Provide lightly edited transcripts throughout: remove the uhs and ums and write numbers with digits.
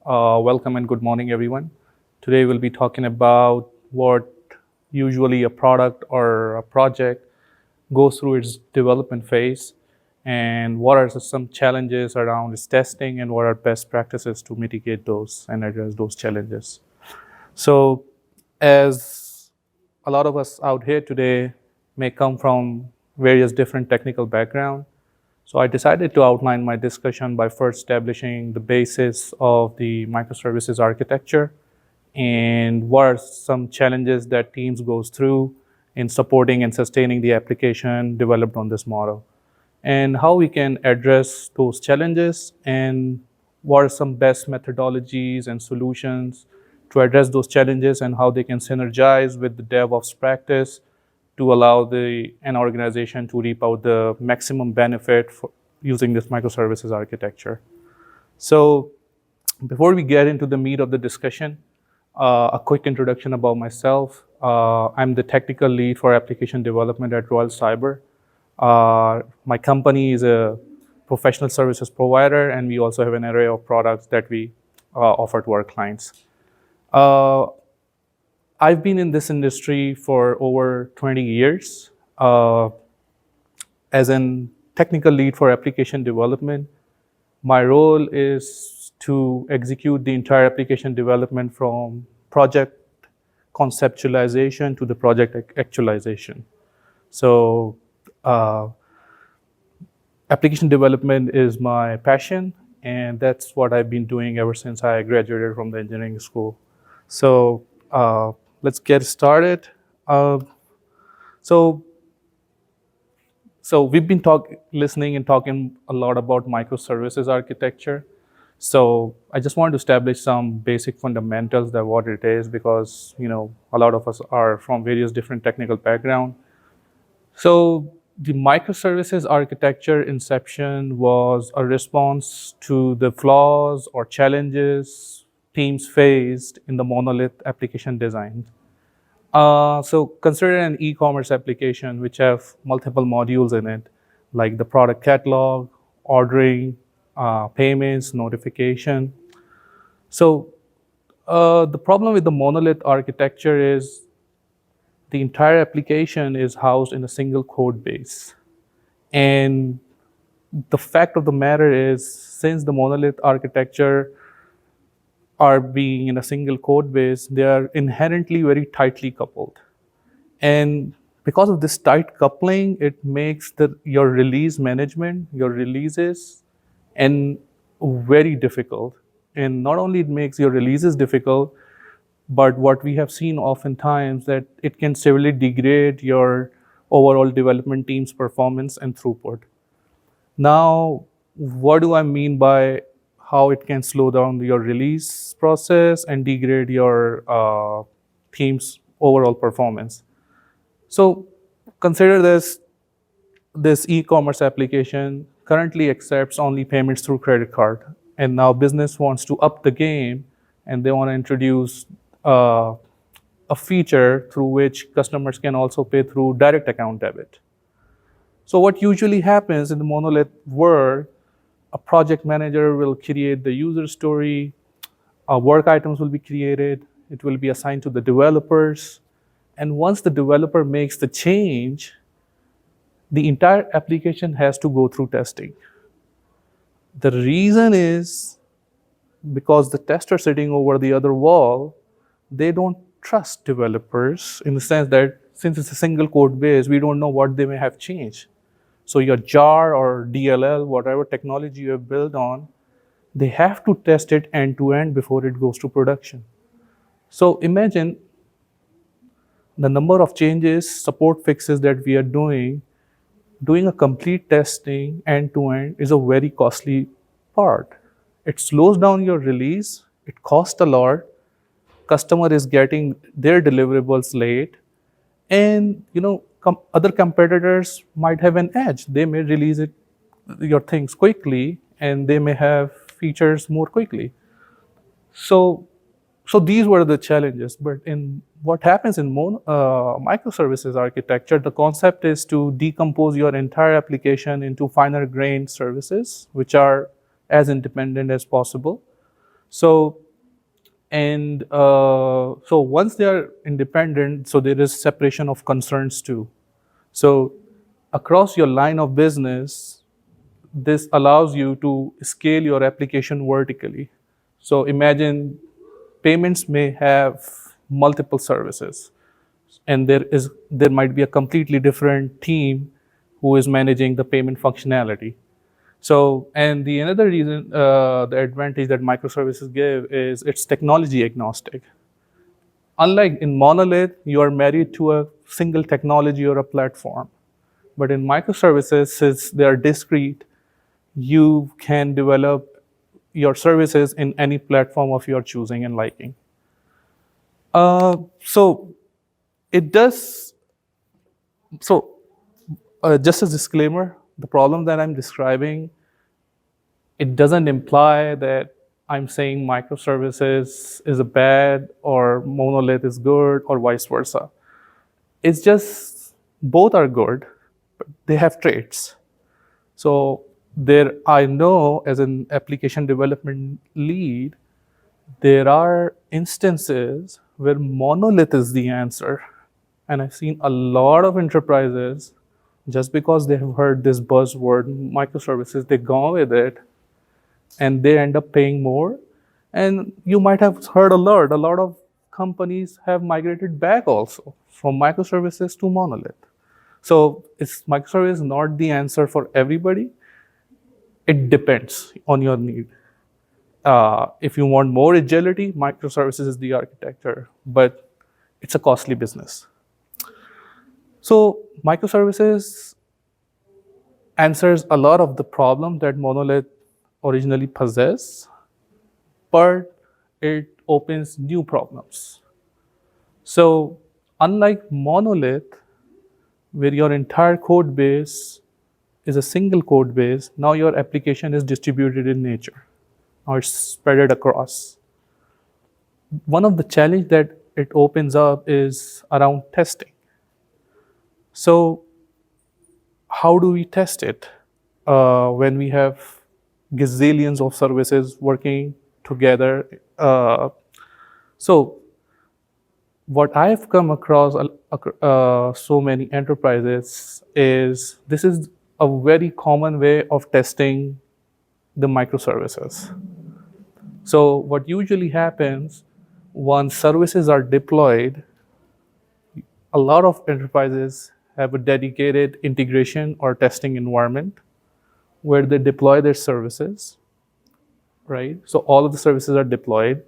Welcome and good morning, everyone. Today we'll be talking about what usually a product or a project goes through its development phase and what are some challenges around its testing and what are best practices to mitigate those and address those challenges. So, as a lot of us out here today may come from various different technical backgrounds, so I decided to outline my discussion by first establishing the basis of the microservices architecture and what are some challenges that teams goes through in supporting and sustaining the application developed on this model, and how we can address those challenges and what are some best methodologies and solutions to address those challenges and how they can synergize with the DevOps practice to allow an organization to reap out the maximum benefit for using this microservices architecture. So before we get into the meat of the discussion, a quick introduction about myself. I'm the technical lead for application development at Royal Cyber. My company is a professional services provider, and we also have an array of products that we offer to our clients. I've been in this industry for over 20 years as a technical lead for application development. My role is to execute the entire application development from project conceptualization to the project actualization. So application development is my passion, and that's what I've been doing ever since I graduated from the engineering school. So let's get started. So we've been listening and talking a lot about microservices architecture. So I just wanted to establish some basic fundamentals that what it is, because a lot of us are from various different technical background. So the microservices architecture inception was a response to the flaws or challenges teams faced in the monolith application design. So consider an e-commerce application which have multiple modules in it, like the product catalog, ordering, payments, notification. So the problem with the monolith architecture is the entire application is housed in a single code base. And the fact of the matter is, since the monolith architecture are being in a single code base, they are inherently very tightly coupled. And because of this tight coupling, it makes your release management, your releases, and very difficult. And not only it makes your releases difficult, but what we have seen oftentimes that it can severely degrade your overall development team's performance and throughput. Now, what do I mean by how it can slow down your release process and degrade your team's overall performance? So consider this e-commerce application currently accepts only payments through credit card, and now business wants to up the game, and they want to introduce a feature through which customers can also pay through direct account debit. So what usually happens in the monolith world, a project manager will create the user story, work items will be created, it will be assigned to the developers, and once the developer makes the change, the entire application has to go through testing. The reason is because the tester sitting over the other wall, they don't trust developers in the sense that since it's a single code base, we don't know what they may have changed. So your jar or DLL, whatever technology you have built on, they have to test it end to end before it goes to production. So imagine the number of changes, support fixes that we are doing a complete testing end to end is a very costly part. It slows down your release, it costs a lot, customer is getting their deliverables late, and other competitors might have an edge. They may release your things quickly, and they may have features more quickly. So these were the challenges. But in what happens in microservices architecture, the concept is to decompose your entire application into finer grained services, which are as independent as possible. So and so once they are independent, so there is separation of concerns too. So across your line of business, this allows you to scale your application vertically. So imagine payments may have multiple services, and there might be a completely different team who is managing the payment functionality. So, and the another reason, the advantage that microservices give is it's technology agnostic. Unlike in monolith, you are married to a single technology or a platform. But in microservices, since they are discrete, you can develop your services in any platform of your choosing and liking. So it does. So just a disclaimer: the problem that I'm describing, it doesn't imply that I'm saying microservices is a bad or monolith is good or vice versa. It's just both are good, but they have traits. So there, I know as an application development lead, there are instances where monolith is the answer. And I've seen a lot of enterprises, just because they have heard this buzzword, microservices, they go with it and they end up paying more. And you might have heard a lot of companies have migrated back also from microservices to monolith. So is microservice not the answer for everybody? It depends on your need. If you want more agility, microservices is the architecture, but it's a costly business. So microservices answers a lot of the problem that monolith originally possessed, but it opens new problems. So unlike monolith, where your entire code base is a single code base, now your application is distributed in nature. Now it's spread across. One of the challenge that it opens up is around testing. So how do we test it when we have gazillions of services working together? So what I've come across so many enterprises is this is a very common way of testing the microservices. So what usually happens once services are deployed, a lot of enterprises have a dedicated integration or testing environment where they deploy their services, right? So all of the services are deployed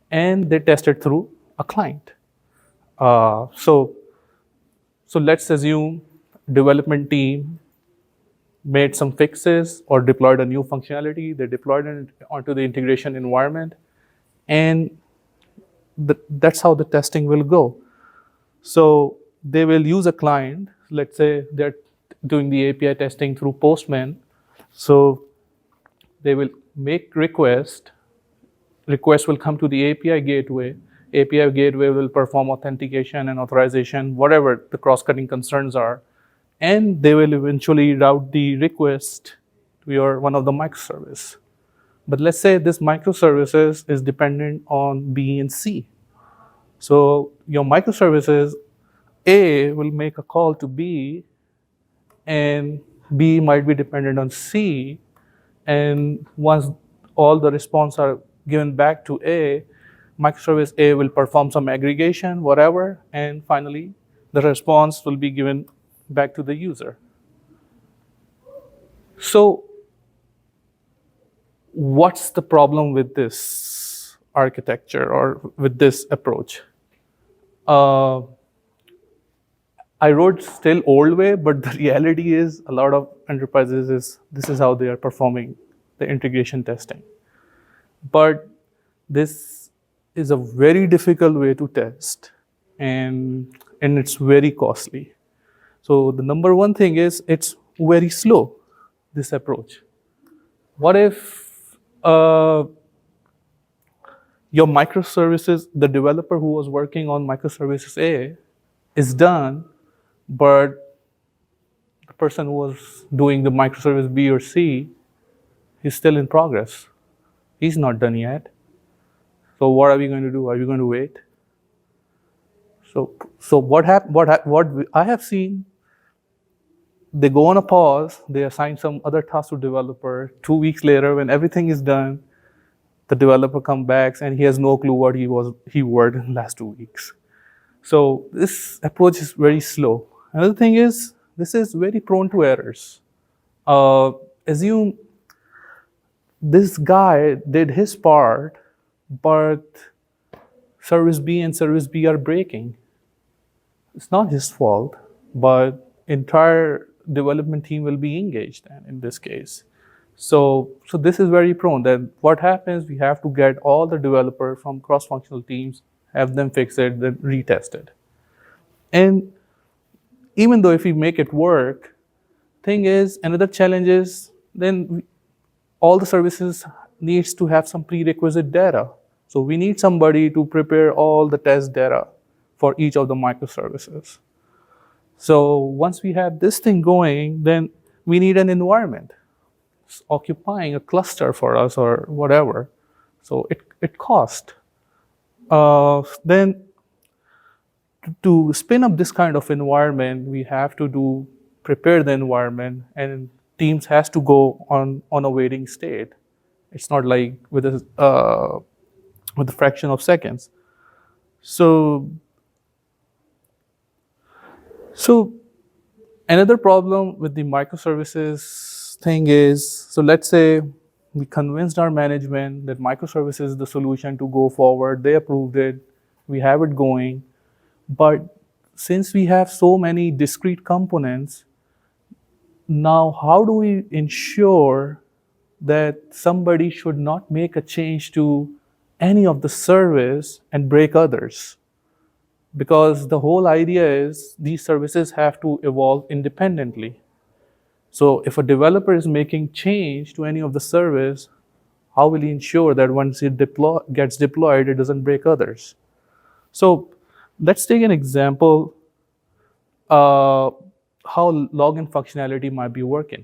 and they test it through a client. So let's assume development team made some fixes or deployed a new functionality. They deployed it onto the integration environment, and that's how the testing will go. So they will use a client. Let's say they're doing the API testing through Postman. So they will make request. Request will come to the API gateway. API gateway will perform authentication and authorization, whatever the cross-cutting concerns are, and they will eventually route the request to your one of the microservice. But let's say this microservices is dependent on B and C. So your microservices A will make a call to B, and B might be dependent on C. And once all the response are given back to A, microservice A will perform some aggregation, whatever, and finally the response will be given back to the user. So what's the problem with this architecture or with this approach? I wrote still old way, but the reality is a lot of enterprises this is how they are performing the integration testing. But this is a very difficult way to test, and it's very costly. So the number one thing is it's very slow, this approach. What if your microservices, the developer who was working on microservices A is done, but the person who was doing the microservice B or C is still in progress. He's not done yet. So what are we going to do? Are we going to wait? So what I have seen, they go on a pause, they assign some other task to developer. 2 weeks later, when everything is done, the developer comes back and he has no clue what he worked in the last 2 weeks. So this approach is very slow. Another thing is this is very prone to errors. Assume this guy did his part, but service B and service B are breaking. It's not his fault, but entire development team will be engaged in this case. So this is very prone that what happens, we have to get all the developer from cross-functional teams, have them fix it, then retest it. And even though if we make it work, thing is, another challenge is then all the services needs to have some prerequisite data. So we need somebody to prepare all the test data for each of the microservices. So once we have this thing going, then we need an environment occupying a cluster for us or whatever. So it costs. Then to spin up this kind of environment, we have to prepare the environment, and teams has to go on a waiting state. It's not like with a fraction of seconds. So another problem with the microservices thing is, so let's say we convinced our management that microservices is the solution to go forward. They approved it. We have it going. But since we have so many discrete components, now how do we ensure that somebody should not make a change to any of the service and break others? Because the whole idea is these services have to evolve independently. So if a developer is making change to any of the service, how will he ensure that once it gets deployed, it doesn't break others? So let's take an example how login functionality might be working.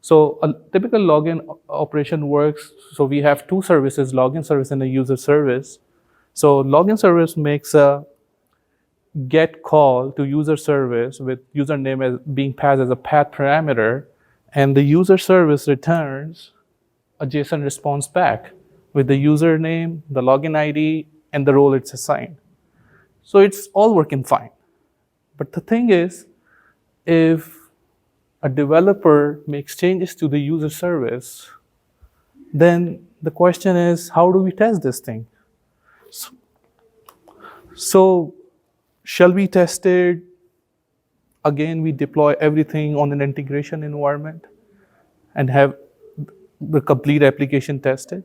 So a typical login operation works. So we have two services, login service and a user service. So login service makes a get call to user service with username as being passed as a path parameter, and the user service returns a JSON response back with the username, the login ID, and the role it's assigned. So it's all working fine. But the thing is, if a developer makes changes to the user service, then the question is, how do we test this thing? So shall we test it? Again, we deploy everything on an integration environment and have the complete application tested.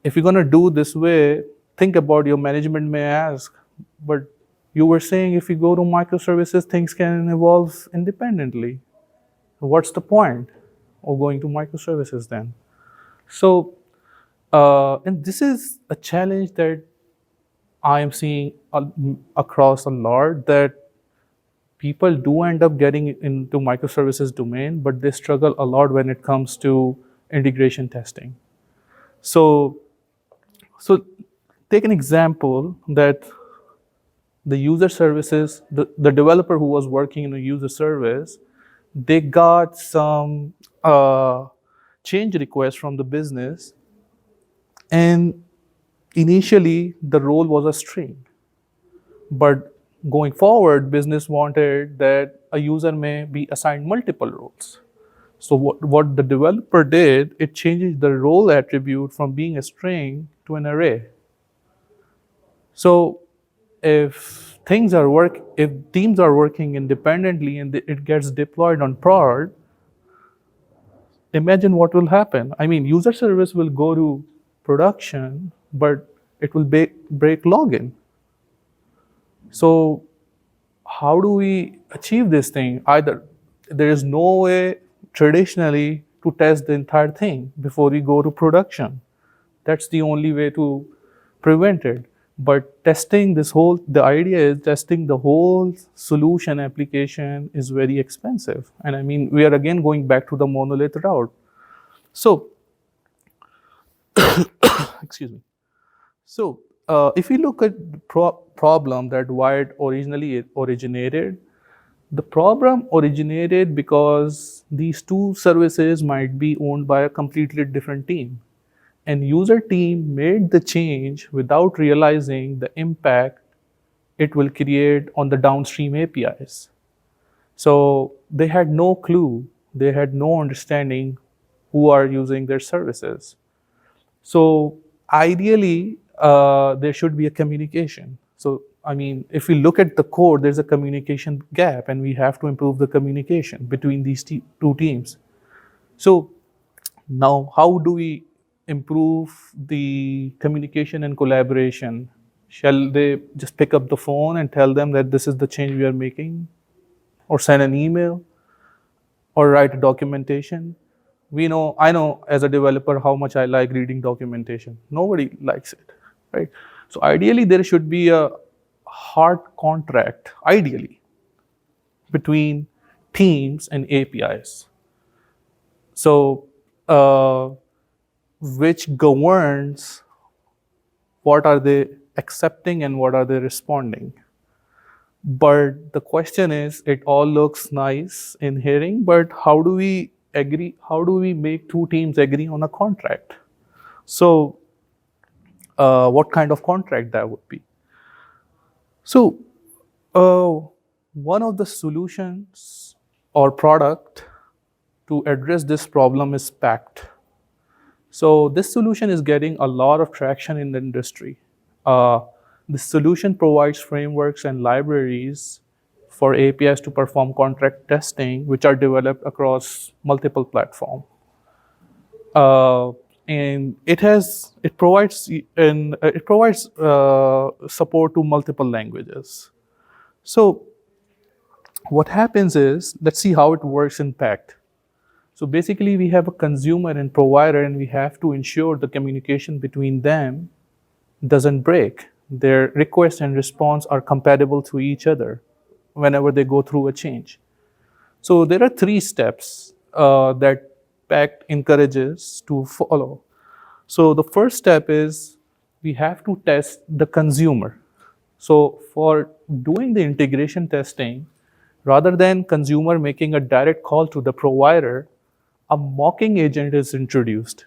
If you're going to do this way, think about your management may ask, but you were saying if you go to microservices, things can evolve independently. What's the point of going to microservices then? So, and this is a challenge that I am seeing across a lot, that people do end up getting into microservices domain, but they struggle a lot when it comes to integration testing. So take an example that the user services, the developer who was working in a user service, they got some change request from the business, and initially the role was a string. But going forward, business wanted that a user may be assigned multiple roles. So what the developer did, it changes the role attribute from being a string to an array. So if teams are working independently and it gets deployed on prod, imagine what will happen. I mean, user service will go to production, but it will break login. So how do we achieve this thing? Either there is no way traditionally to test the entire thing before we go to production. That's the only way to prevent it. But the idea is testing the whole solution application is very expensive. And I mean, we are again going back to the monolith route. So, excuse me. So if we look at the problem that why it originally originated, the problem originated because these two services might be owned by a completely different team. And user team made the change without realizing the impact it will create on the downstream APIs. So they had no clue, they had no understanding who are using their services. So ideally, there should be a communication. So I mean, if we look at the code, there's a communication gap, and we have to improve the communication between these two teams. So now, how do we improve the communication and collaboration? Shall they just pick up the phone and tell them that this is the change we are making, or send an email, or write a documentation? I know as a developer how much I like reading documentation. Nobody likes it, right? So ideally, there should be a hard contract, ideally, between teams and APIs. So, which governs what are they accepting and what are they responding. But the question is, it all looks nice in hearing, but how do we agree? How do we make two teams agree on a contract? So, what kind of contract that would be? So, one of the solutions or product to address this problem is Pact. So this solution is getting a lot of traction in the industry. The solution provides frameworks and libraries for APIs to perform contract testing, which are developed across multiple platforms. And it provides support to multiple languages. So what happens is, let's see how it works in Pact. So basically, we have a consumer and provider, and we have to ensure the communication between them doesn't break. Their request and response are compatible to each other whenever they go through a change. So there are three steps that Pact encourages to follow. So the first step is we have to test the consumer. So for doing the integration testing, rather than consumer making a direct call to the provider, a mocking agent is introduced.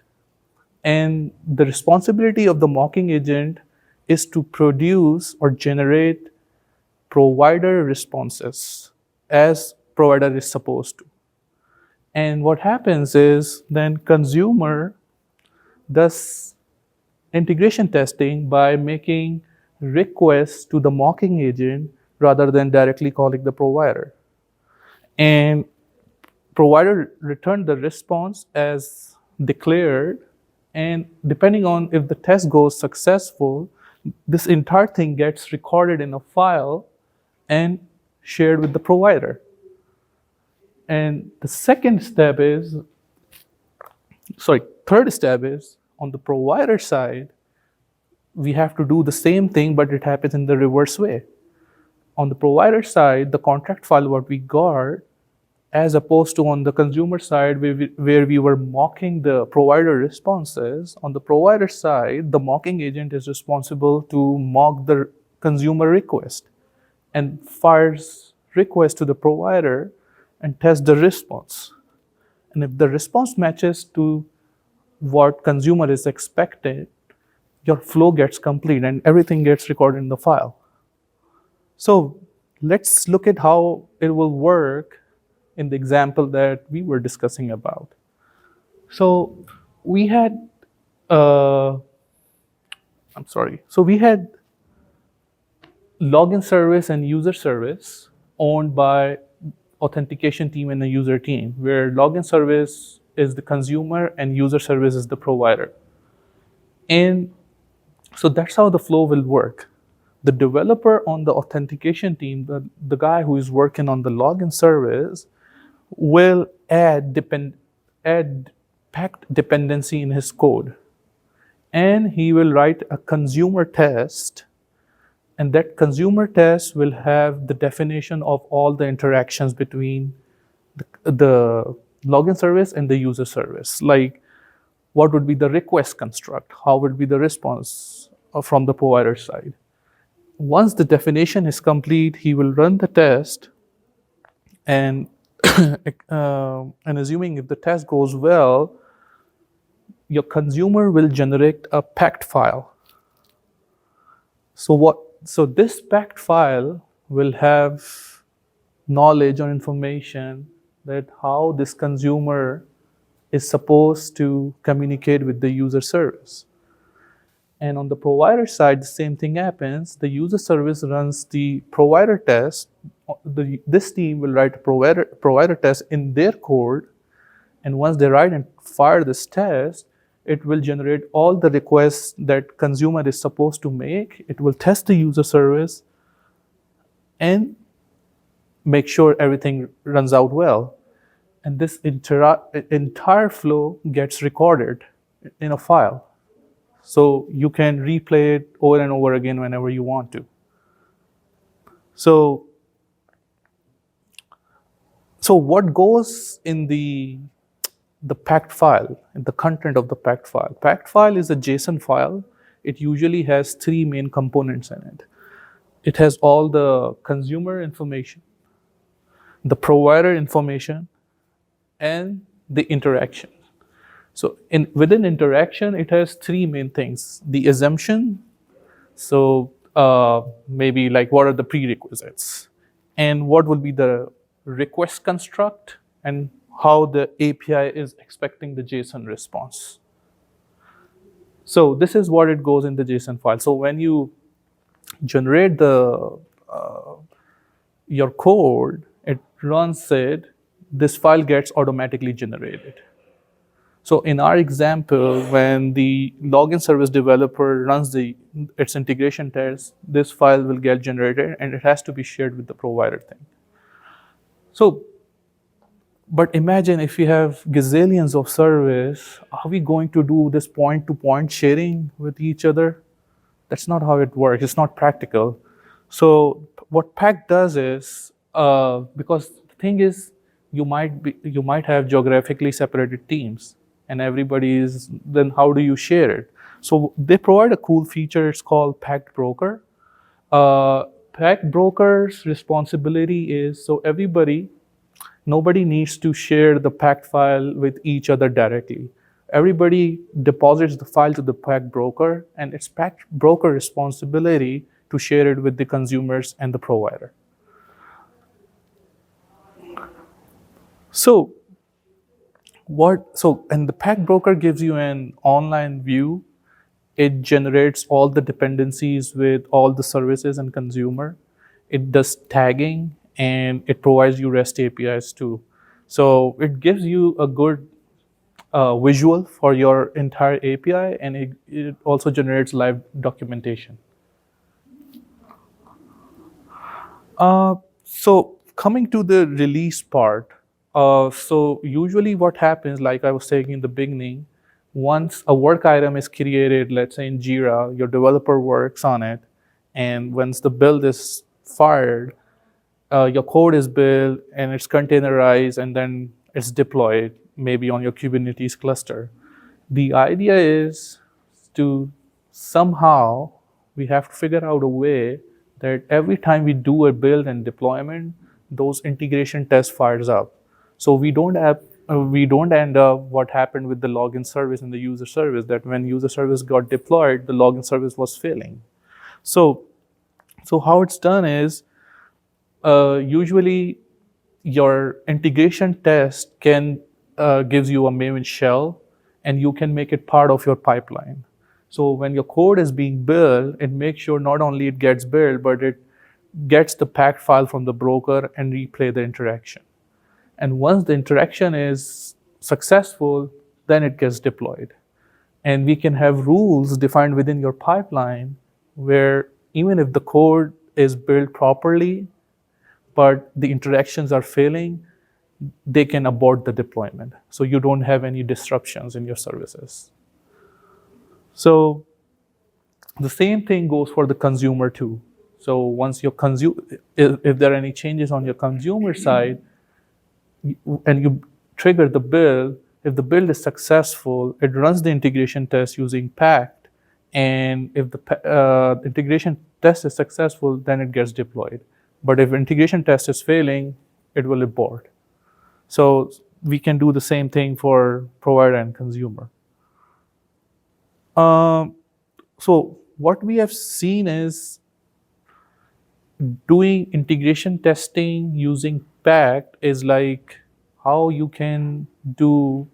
And the responsibility of the mocking agent is to produce or generate provider responses as provider is supposed to. And what happens is then consumer does integration testing by making requests to the mocking agent rather than directly calling the provider. And provider returned the response as declared, and depending on if the test goes successful, this entire thing gets recorded in a file and shared with the provider. And the third step is on the provider side, we have to do the same thing, but it happens in the reverse way. On the provider side, the contract file what we got, as opposed to on the consumer side where we were mocking the provider responses, on the provider side, the mocking agent is responsible to mock the consumer request and fires request to the provider and test the response. And if the response matches to what consumer is expected, your flow gets complete and everything gets recorded in the file. So let's look at how it will work in the example that we were discussing about. So we had, we had login service and user service owned by authentication team and a user team, where login service is the consumer and user service is the provider. And so that's how the flow will work. The developer on the authentication team, the guy who is working on the login service, will add Pact dependency in his code. And he will write a consumer test, and that consumer test will have the definition of all the interactions between the login service and the user service. Like, what would be the request construct? How would be the response? from the provider side. Once the definition is complete, he will run the test, and and assuming if the test goes well, your consumer will generate a packed file. So this packed file will have knowledge or information that how this consumer is supposed to communicate with the user service. And on the provider side, the same thing happens. The user service runs the provider test. This team will write a provider test in their code. And once they write and fire this test, it will generate all the requests that consumer is supposed to make. It will test the user service and make sure everything runs out well. And this entire flow gets recorded in a file. So you can replay it over and over again whenever you want to. So what goes in the packed file, in the content of the packed file? Packed file is a JSON file. It usually has three main components in it. It has all the consumer information, the provider information, and the interaction. So within interaction, it has three main things. The assumption, so maybe like what are the prerequisites, and what will be the request construct, and how the API is expecting the JSON response. So this is what it goes in the JSON file. So when you generate your code, it runs it, this file gets automatically generated. So in our example, when the login service developer runs its integration test, this file will get generated and it has to be shared with the provider thing. So, but imagine if you have gazillions of service, are we going to do this point-to-point sharing with each other? That's not how it works. It's not practical. So what Pack does is, because the thing is, you might have geographically separated teams, and everybody is, then how do you share it? So they provide a cool feature. It's called Packed Broker. Packed Broker's responsibility is, so nobody needs to share the packed file with each other directly. Everybody deposits the file to the Packed Broker, and it's Packed Broker responsibility to share it with the consumers and the provider. And the Packed Broker gives you an online view. It generates all the dependencies with all the services and consumer. It does tagging, and it provides you REST APIs too. So it gives you a good visual for your entire API, and it also generates live documentation. So coming to the release part, so usually what happens, like I was saying in the beginning, once a work item is created, let's say in Jira, your developer works on it, and once the build is fired, your code is built and it's containerized, and then it's deployed, maybe on your Kubernetes cluster. The idea is to somehow, we have to figure out a way that every time we do a build and deployment, those integration tests fires up. So we don't end up what happened with the login service and the user service, that when user service got deployed, the login service was failing. So how it's done is, usually your integration test gives you a Maven shell, and you can make it part of your pipeline. So when your code is being built, it makes sure not only it gets built, but it gets the packed file from the broker and replay the interaction. And once the interaction is successful, then it gets deployed. And we can have rules defined within your pipeline where even if the code is built properly, but the interactions are failing, they can abort the deployment. So you don't have any disruptions in your services. So the same thing goes for the consumer too. So once your if there are any changes on your consumer side, and you trigger the build, if the build is successful, it runs the integration test using Packed, And if the integration test is successful, then it gets deployed. But if integration test is failing, it will abort. So we can do the same thing for provider and consumer. Um, so what we have seen is doing integration testing using Pact is like how you can do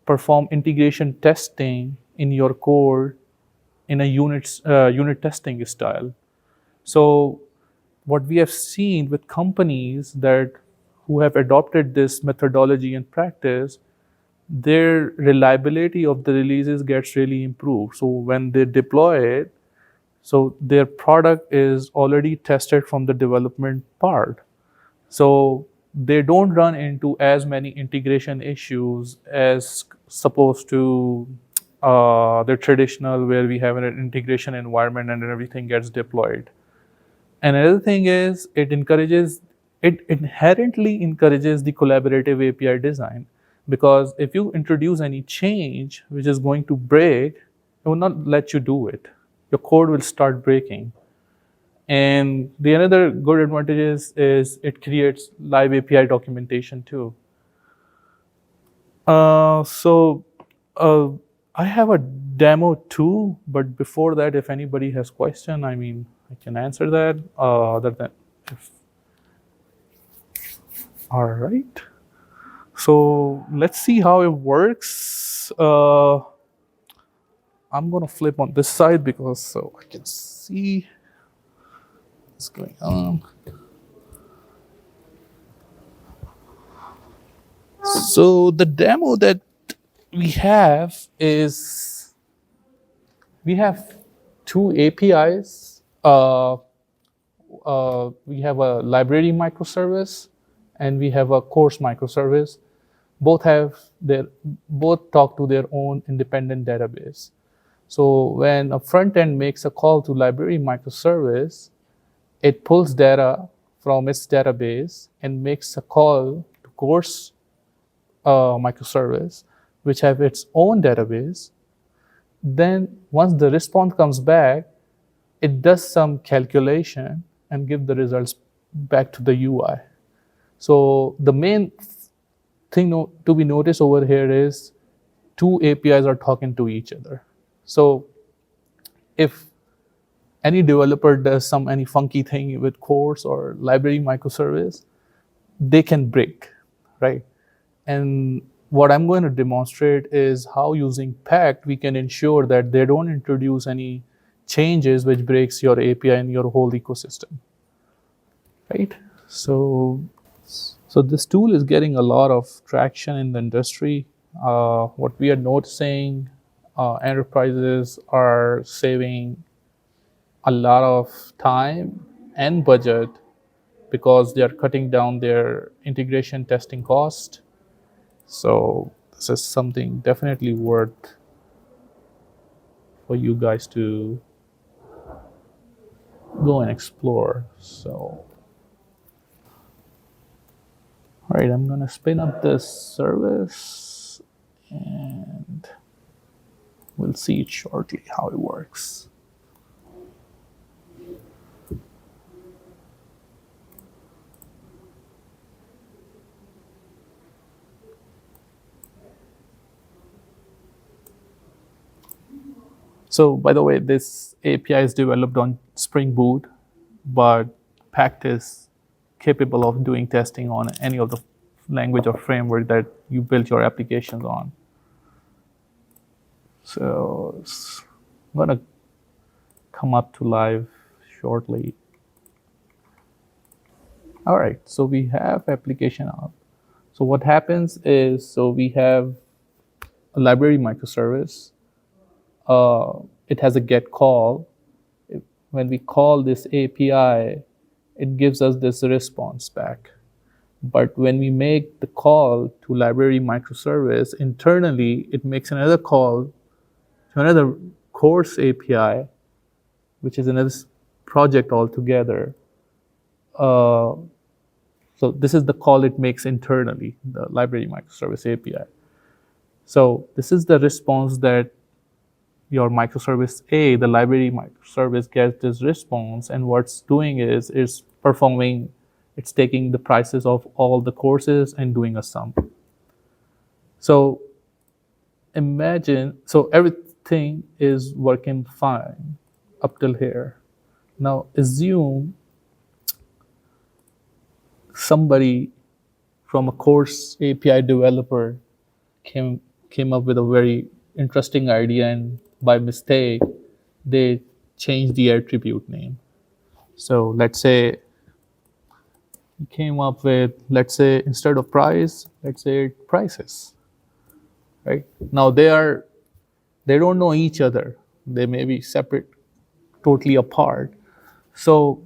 perform integration testing in your code in a unit testing style. So what we have seen with companies that who have adopted this methodology and practice, their reliability of the releases gets really improved. So when they deploy it, so their product is already tested from the development part. So they don't run into as many integration issues as supposed to the traditional where we have an integration environment and everything gets deployed. And another thing is it inherently encourages the collaborative API design, because if you introduce any change which is going to break, it will not let you do it. Your code will start breaking. And the another good advantage is it creates live API documentation too. So uh, I have a demo too, but before that, if anybody has question, I mean, I can answer that. Other than if all right. So let's see how it works. I'm gonna flip on this side because so I can see what's going on. So the demo that we have is we have two APIs. We have a library microservice and we have a course microservice. Both have their both talk to their own independent database. So when a front end makes a call to library microservice, it pulls data from its database and makes a call to course microservice, which have its own database. Then once the response comes back, it does some calculation and give the results back to the UI. So the main thing to be noticed over here is two APIs are talking to each other. So if any developer does any funky thing with course or library microservice, they can break, right? And what I'm going to demonstrate is how using Pact we can ensure that they don't introduce any changes which breaks your API and your whole ecosystem, right? So this tool is getting a lot of traction in the industry. What we are noticing, enterprises are saving a lot of time and budget because they are cutting down their integration testing cost. So this is something definitely worth for you guys to go and explore. So, all right, I'm gonna spin up this service and we'll see it shortly how it works. So by the way, this API is developed on Spring Boot, but Pact is capable of doing testing on any of the language or framework that you build your applications on. So I'm gonna come up to live shortly. All right, so we have application up. So what happens is, so we have a library microservice. It has a get call. When we call this API, it gives us this response back. But when we make the call to library microservice, internally, it makes another call to another course API, which is another project altogether. So this is the call it makes internally, the library microservice API. So this is the response that your microservice A, the library microservice, gets this response, and what's doing is it's taking the prices of all the courses and doing a sum. So imagine, so everything is working fine up till here. Now assume somebody from a course API developer came up with a very interesting idea, and by mistake they changed the attribute name. So let's say you came up with, let's say instead of price, let's say prices. Right now they don't know each other. They may be separate, totally apart. So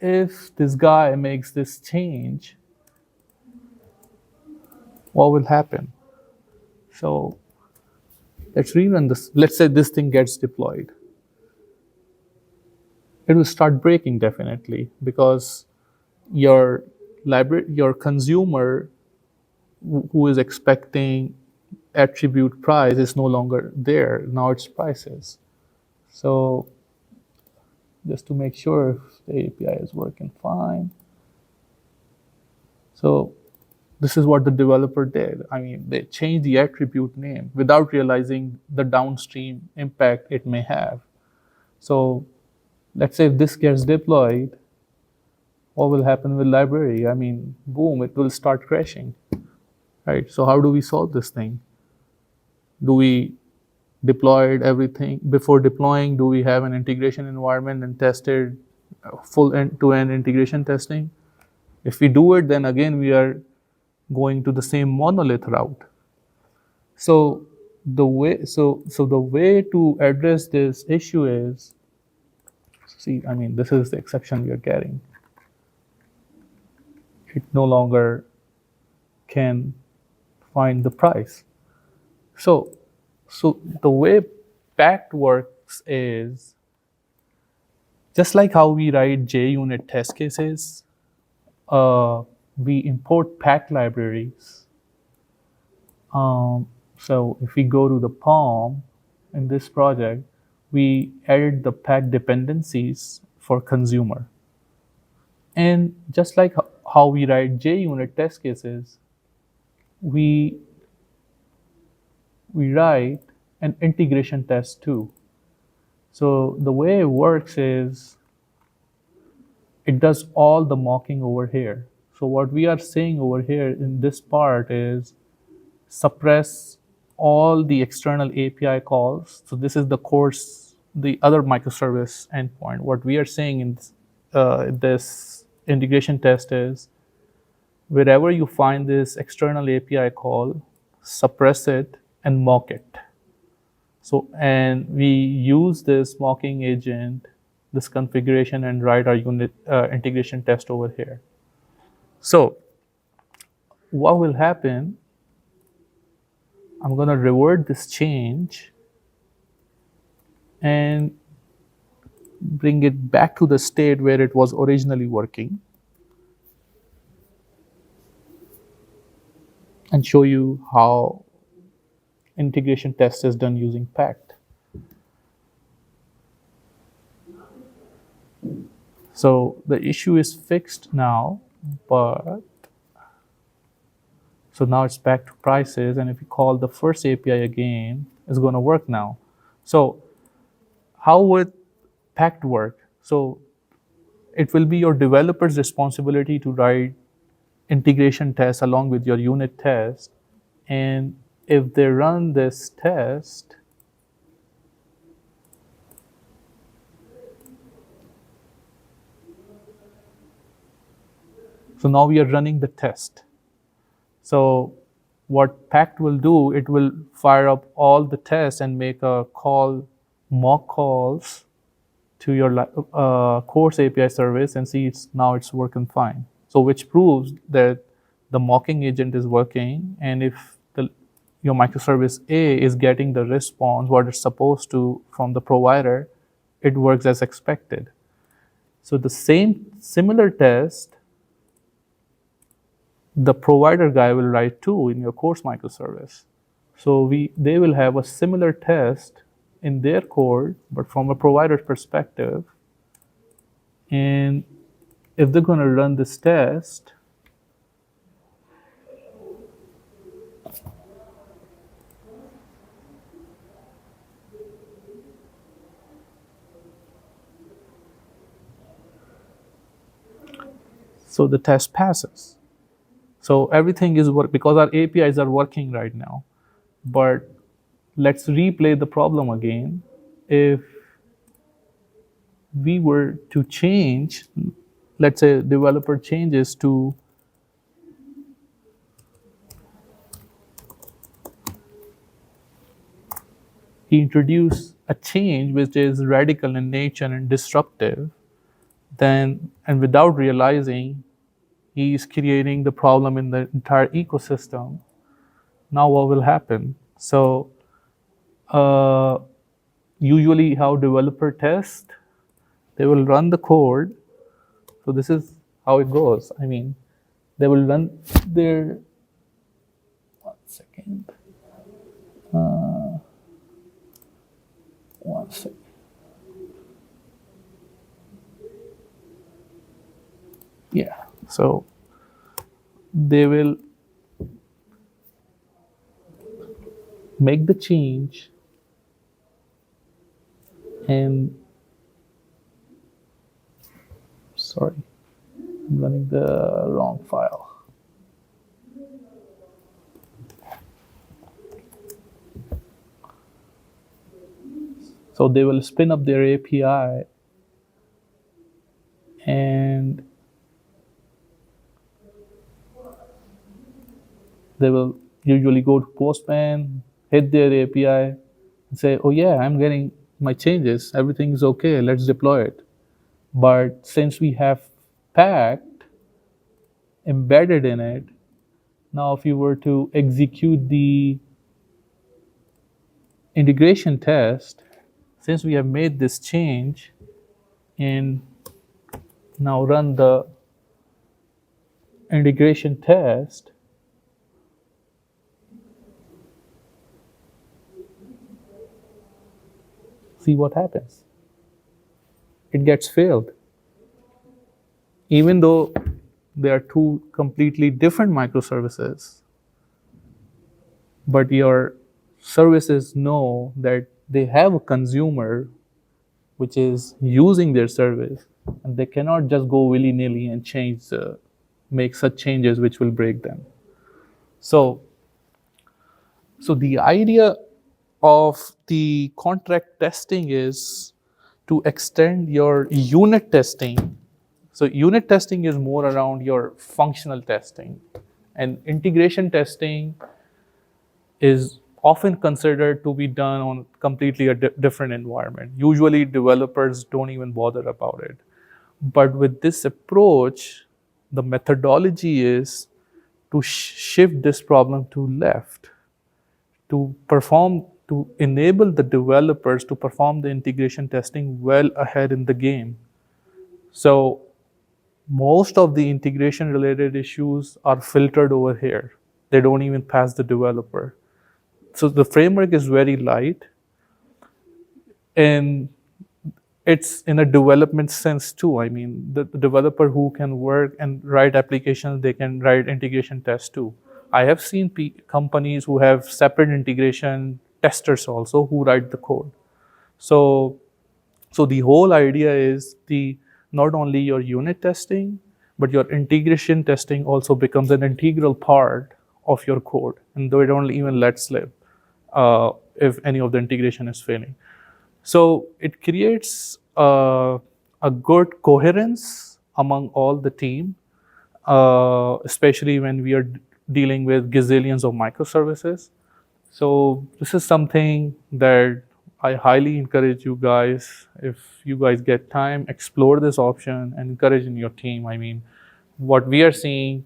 if this guy makes this change, what will happen? So let's rerun this. Let's say this thing gets deployed. It will start breaking definitely, because your your consumer who is expecting attribute price is no longer there. Now it's prices. So just to make sure if the API is working fine. So this is what the developer did. I mean, they changed the attribute name without realizing the downstream impact it may have. So let's say if this gets deployed, what will happen with library? I mean, boom, it will start crashing, right? So how do we solve this thing? Do we deploy everything? Before deploying, do we have an integration environment and tested full end-to-end integration testing? If we do it, then again, we are going to the same monolith route. So the way to address this issue is, see, I mean, this is the exception we are getting. It no longer can find the price. So the way packed works is just like how we write JUnit test cases. We import packed libraries. So if we go to the POM in this project, we added the packed dependencies for consumer. And just like how we write JUnit test cases, we write an integration test too. So the way it works is it does all the mocking over here. So what we are saying over here in this part is suppress all the external API calls. So this is the course, the other microservice endpoint. What we are saying in this integration test is wherever you find this external API call, suppress it and mock it. So, and we use this mocking agent, this configuration, and write our unit integration test over here. So what will happen, I'm going to revert this change and bring it back to the state where it was originally working and show you how integration test is done using packed. So the issue is fixed now, but so now it's back to prices, and if you call the first API again, it's going to work now. So how would packed work? So it will be your developer's responsibility to write integration tests along with your unit test, and if they run this test, so now we are running the test. So what packed will do, it will fire up all the tests and make a call, mock calls to your course API service, and see now it's working fine. So which proves that the mocking agent is working, and if your microservice A is getting the response, what it's supposed to from the provider, it works as expected. So the similar test, the provider guy will write too in your course microservice. So they will have a similar test in their code, but from a provider perspective. And if they're going to run this test, so the test passes. So everything is work because our APIs are working right now. But let's replay the problem again. If we were to change, let's say developer changes to he introduced a change which is radical in nature and disruptive, then and without realizing he is creating the problem in the entire ecosystem. Now what will happen? So uh, usually how developer test, they will run the code. So this is how it goes. I mean, they will run their, one second, one second. Yeah. So they will make the change and sorry, I'm running the wrong file. So they will spin up their API and they will usually go to Postman, hit their API, and say, oh yeah, I'm getting my changes. Everything is okay. Let's deploy it. But since we have Pact embedded in it, now if you were to execute the integration test, since we have made this change and now run the integration test, see what happens. It gets failed. Even though they are two completely different microservices, but your services know that they have a consumer which is using their service, and they cannot just go willy-nilly and make such changes which will break them. So the idea of the contract testing is to extend your unit testing. So unit testing is more around your functional testing, and integration testing is often considered to be done on completely a different environment. Usually developers don't even bother about it. But with this approach, the methodology is to shift this problem to left, to enable the developers to perform the integration testing well ahead in the game. So most of the integration related issues are filtered over here. They don't even pass the developer. So the framework is very light, and it's in a development sense too. I mean, the developer who can work and write applications, they can write integration tests too. I have seen companies who have separate integration testers also who write the code. So the whole idea is the not only your unit testing, but your integration testing also becomes an integral part of your code, and they don't even let slip if any of the integration is failing. So it creates a good coherence among all the team, especially when we are dealing with gazillions of microservices. So this is something that I highly encourage you guys. If you guys get time, explore this option and encourage in your team. I mean, what we are seeing,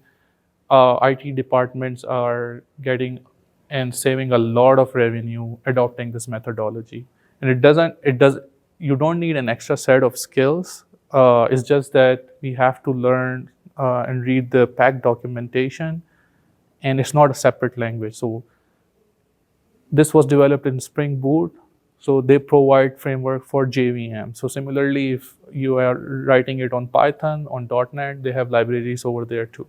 IT departments are getting and saving a lot of revenue adopting this methodology. And you don't need an extra set of skills. It's just that we have to learn and read the pack documentation, and it's not a separate language. So This was developed in Spring Boot, so they provide framework for JVM. So similarly, if you are writing it on Python, on .NET, they have libraries over there too.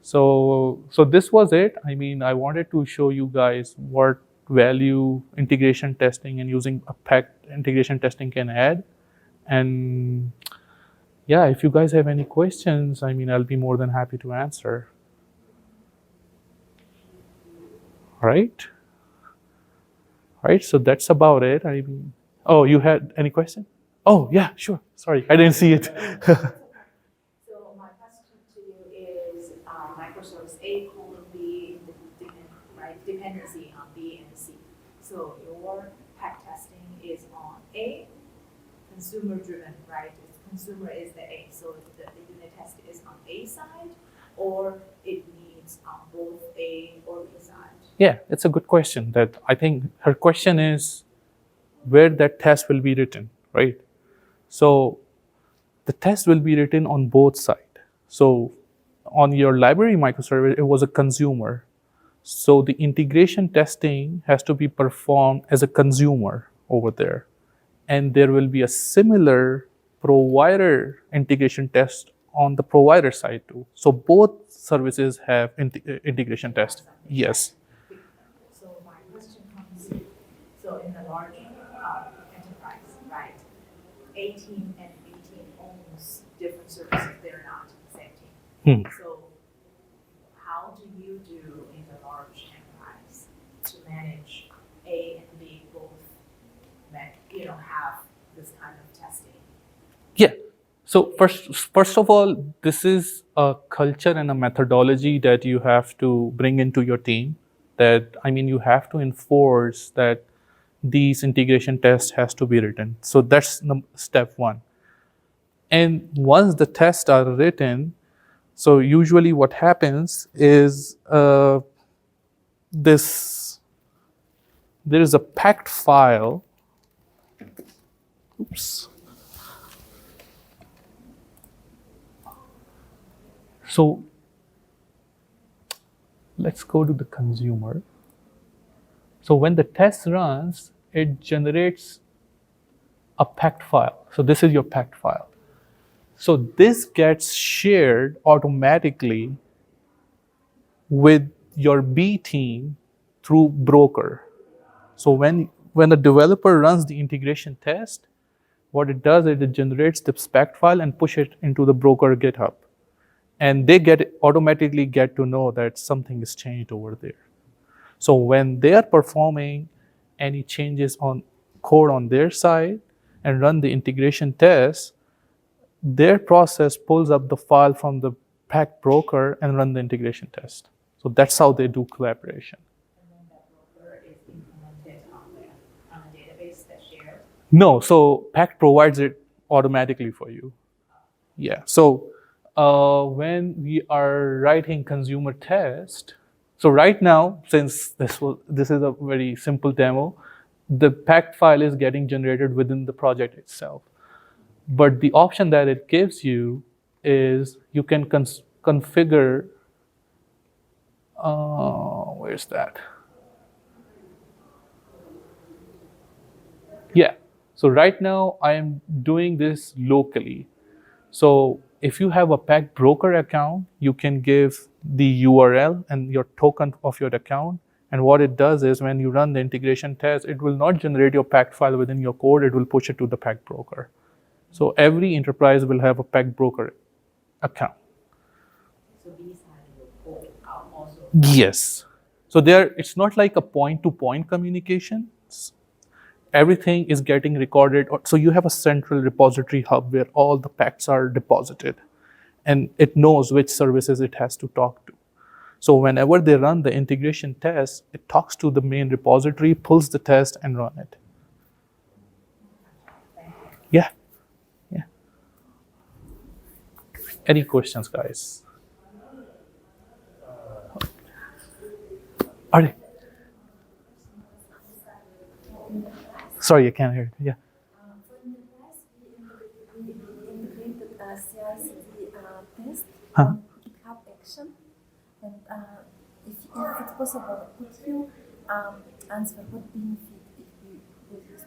So this was it. I mean, I wanted to show you guys what value integration testing and using a packed integration testing can add. And yeah, if you guys have any questions, I mean, I'll be more than happy to answer. All right. All right. So that's about it. I mean, oh, you had any question? Oh, yeah, sure. Sorry, I didn't see it. So my question to you is microservice A, B, right? Dependency on B and C. So your pack testing is on A, consumer driven, right? Consumer is the A, so the unit test is on A side, or it needs on both A or B side? Yeah, it's a good question. That I think her question is where that test will be written, right? So the test will be written on both sides. So on your library microservice, it was a consumer. So the integration testing has to be performed as a consumer over there. And there will be a similar provider integration test on the provider side too. So both services have integration test. Yes. So my question comes, so in a large enterprise, right? A team and B team owns different services. They're not the same team. So how do you do in a large enterprise to manage A and B both, have this kind of testing? Yeah. So first of all, this is a culture and a methodology that you have to bring into your team. That I mean, you have to enforce that these integration tests has to be written. So that's step one. And once the tests are written, so usually what happens is this there is a packed file. Oops. So let's go to the consumer. So when the test runs, it generates a packed file. So this is your packed file. So this gets shared automatically with your B team through broker. So when the developer runs the integration test, what it does is it generates the spec file and push it into the broker GitHub. And they automatically get to know that something is changed over there. So when they are performing any changes on code on their side and run the integration test, their process pulls up the file from the packed broker and run the integration test. So that's how they do collaboration. And then that broker is implemented on a database that's shared? No, so packed provides it automatically for you. Yeah. So when we are writing consumer test, so right now, since this is a very simple demo, the packed file is getting generated within the project itself. But the option that it gives you is you can configure. Where's that? Yeah. So right now I am doing this locally. So if you have a packed broker account, you can give the URL and your token of your account. And what it does is when you run the integration test, it will not generate your packed file within your code. It will push it to the packed broker. So every enterprise will have a packed broker account. So these have your code also? Yes. So it's not like a point-to-point communication. Everything is getting recorded. So you have a central repository hub where all the packs are deposited. And it knows which services it has to talk to. So whenever they run the integration test, it talks to the main repository, pulls the test, and run it. Yeah. Yeah. Any questions, guys? Are they? Sorry, I can't hear it. Yeah. For in the past, we integrated a CICD test Huh? on GitHub Action. And if it's possible, could you answer what benefit if we will use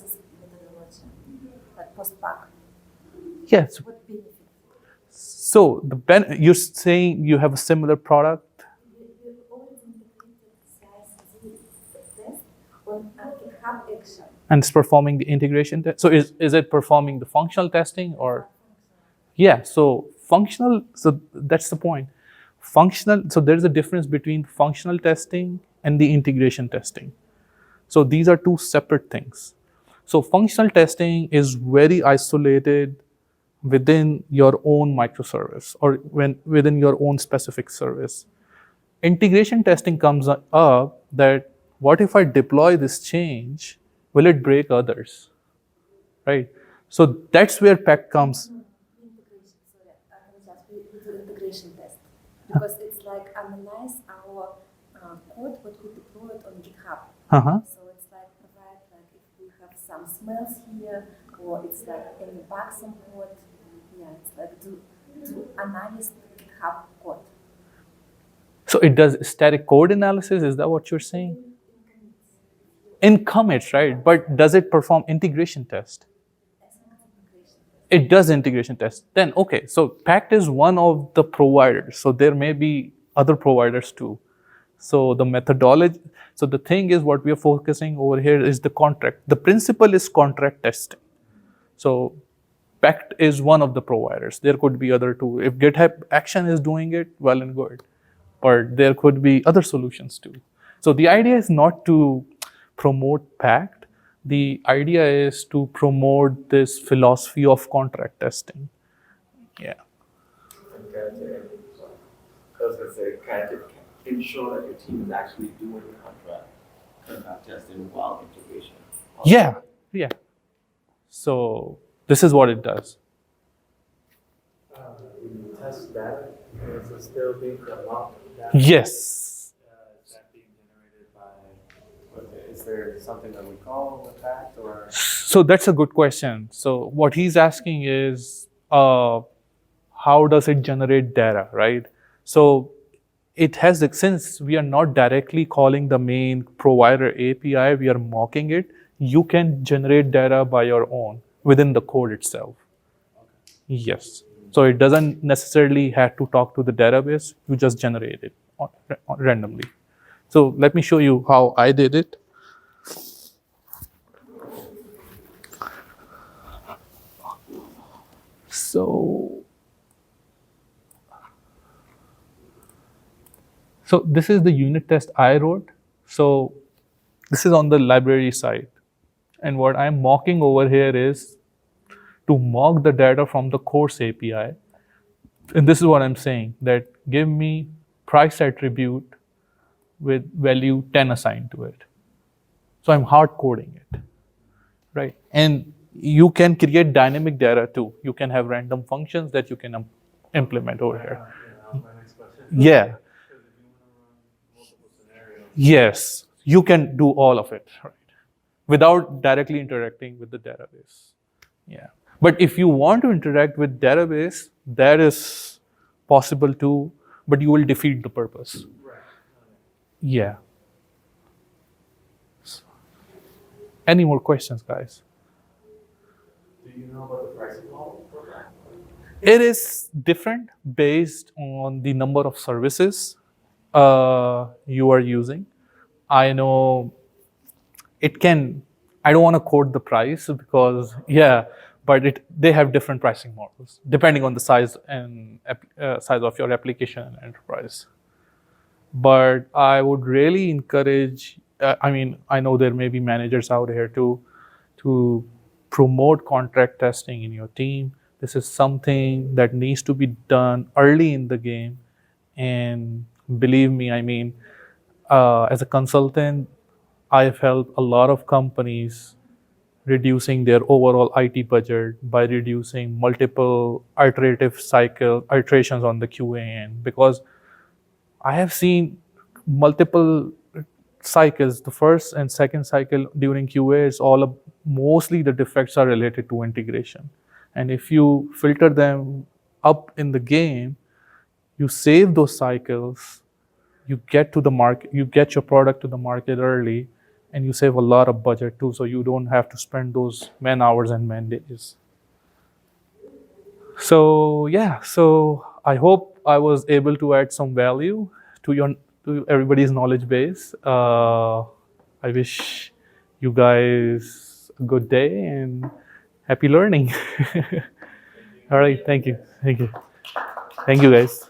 this methodology, like post-back. Yes. What benefit? So you're saying you have a similar product. We already integrated CICD test on GitHub action. And it's performing the integration test. So is it performing the functional testing or? Yeah, so functional, so that's the point. Functional, so there's a difference between functional testing and the integration testing. So these are two separate things. So functional testing is very isolated within your own microservice or within your own specific service. Integration testing comes up that what if I deploy this change, will it break others, right? So that's where PEC comes. Integration, sorry, we do integration test because it's like analyze our code what we deployed on GitHub. Uh-huh. So it's like provide like if we have some smells here or it's like any bugs on code. Yeah, it's like to analyze GitHub code. So it does static code analysis, is that what you're saying? In commits, right? But does it perform integration test? It does integration test. Then, okay, so Pact is one of the providers. So there may be other providers too. So the methodology, so the thing is what we are focusing over here is the contract. The principle is contract testing. So Pact is one of the providers. There could be other two. If GitHub Action is doing it, well and good. But there could be other solutions too. So the idea is not to promote Pact. The idea is to promote this philosophy of contract testing. Yeah. And kind of to, sorry, I was gonna say, kind of to ensure that your team is actually doing the contract testing while integration. Yeah. Yeah. So this is what it does. We test data, is it still being unlocked? Yes. Is that being generated by, is there something that we call with that, or? So that's a good question. So what he's asking is, how does it generate data, right? So it has, since we are not directly calling the main provider API, we are mocking it. You can generate data by your own within the code itself. Yes. So it doesn't necessarily have to talk to the database. You just generate it randomly. So let me show you how I did it. So this is the unit test I wrote. So this is on the library side. And what I'm mocking over here is to mock the data from the course API. And this is what I'm saying, that give me price attribute with value 10 assigned to it. So I'm hard coding it, right? And you can create dynamic data too. You can have random functions that you can implement over here. That was my next question. Yeah. Because if you want to run multiple scenarios. Yes, you can do all of it, right? Without directly interacting with the database. Yeah. But if you want to interact with database, that is possible too, but you will defeat the purpose. Right. Yeah. Any more questions, guys? Do you know about the pricing model for that? It is different based on the number of services you are using. I know it can, I don't want to quote the price because, yeah, but they have different pricing models depending on the size and size of your application and enterprise. But I would really encourage, I know there may be managers out here to promote contract testing in your team. This is something that needs to be done early in the game. And believe me, as a consultant, I've helped a lot of companies reducing their overall IT budget by reducing multiple iterations on the QA end, because I have seen multiple cycles. The first and second cycle during QA is mostly the defects are related to integration. And if you filter them up in the game, you save those cycles, you get to the market, you get your product to the market early, and you save a lot of budget too, so you don't have to spend those man hours and man days. So yeah, so I hope I was able to add some value to your to everybody's knowledge base. I wish you guys a good day and happy learning. All right, thank you, thank you, thank you, guys.